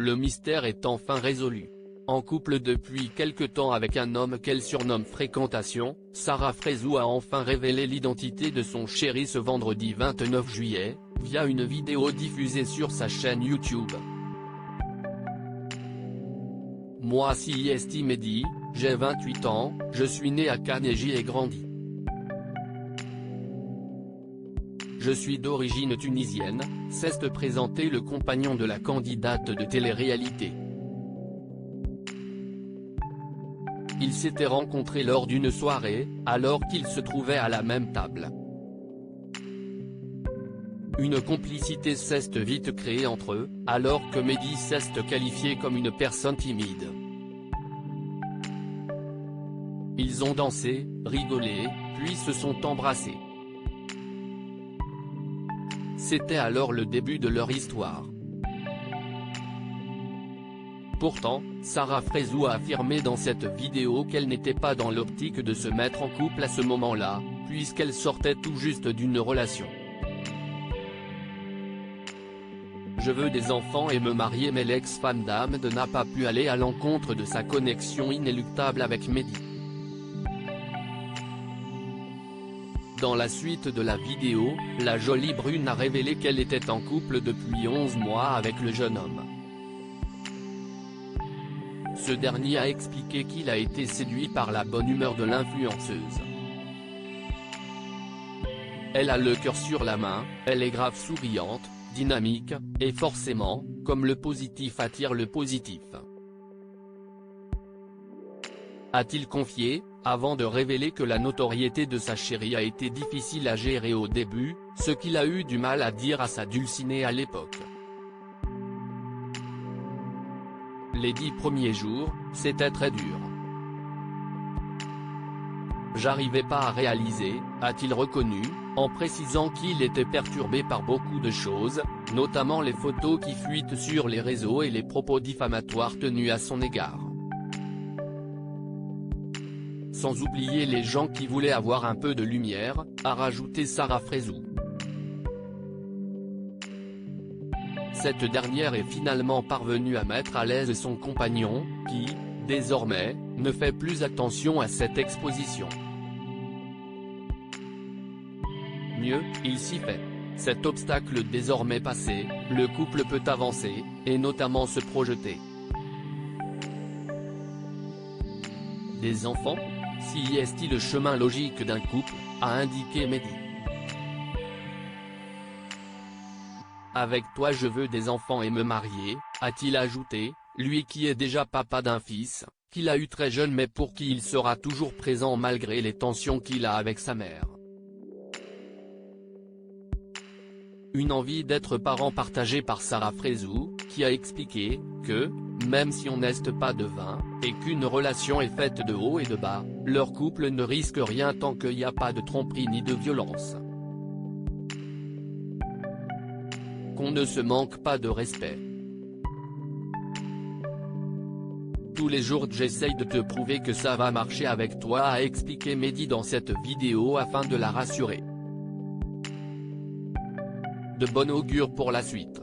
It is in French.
Le mystère est enfin résolu. En couple depuis quelque temps avec un homme qu'elle surnomme Fréquentation, Sarah Frézou a enfin révélé l'identité de son chéri ce vendredi 29 juillet, via une vidéo diffusée sur sa chaîne YouTube. Moi c'est Mehdi, j'ai 28 ans, je suis né à Cannes et j'y ai grandi. Je suis d'origine tunisienne, s'est présenté le compagnon de la candidate de télé-réalité. Ils s'étaient rencontrés lors d'une soirée, alors qu'ils se trouvaient à la même table. Une complicité s'est vite créée entre eux, alors que Mehdi s'est qualifié comme une personne timide. Ils ont dansé, rigolé, puis se sont embrassés. C'était alors le début de leur histoire. Pourtant, Sarah Frézou a affirmé dans cette vidéo qu'elle n'était pas dans l'optique de se mettre en couple à ce moment-là, puisqu'elle sortait tout juste d'une relation. Je veux des enfants et me marier, mais l'ex-femme d'âme n'a pas pu aller à l'encontre de sa connexion inéluctable avec Mehdi. Dans la suite de la vidéo, la jolie brune a révélé qu'elle était en couple depuis 11 mois avec le jeune homme. Ce dernier a expliqué qu'il a été séduit par la bonne humeur de l'influenceuse. Elle a le cœur sur la main, elle est grave souriante, dynamique, et forcément, comme le positif attire le positif. A-t-il confié, avant de révéler que la notoriété de sa chérie a été difficile à gérer au début, ce qu'il a eu du mal à dire à sa dulcinée à l'époque. Les 10 premiers jours, c'était très dur. J'arrivais pas à réaliser, a-t-il reconnu, en précisant qu'il était perturbé par beaucoup de choses, notamment les photos qui fuitent sur les réseaux et les propos diffamatoires tenus à son égard. Sans oublier les gens qui voulaient avoir un peu de lumière, a rajouté Sarah Frézou. Cette dernière est finalement parvenue à mettre à l'aise son compagnon, qui, désormais, ne fait plus attention à cette exposition. Mieux, il s'y fait. Cet obstacle désormais passé, le couple peut avancer, et notamment se projeter. Des enfants ? Si est-il le chemin logique d'un couple, a indiqué Mehdi. Avec toi je veux des enfants et me marier, a-t-il ajouté, lui qui est déjà papa d'un fils, qu'il a eu très jeune mais pour qui il sera toujours présent malgré les tensions qu'il a avec sa mère. Une envie d'être parent partagée par Sarah Frézou, qui a expliqué que, même si on n'est pas de 20, et qu'une relation est faite de haut et de bas, leur couple ne risque rien tant qu'il n'y a pas de tromperie ni de violence. Qu'on ne se manque pas de respect. Tous les jours j'essaye de te prouver que ça va marcher avec toi, a expliqué Mehdi dans cette vidéo afin de la rassurer. De bon augure pour la suite.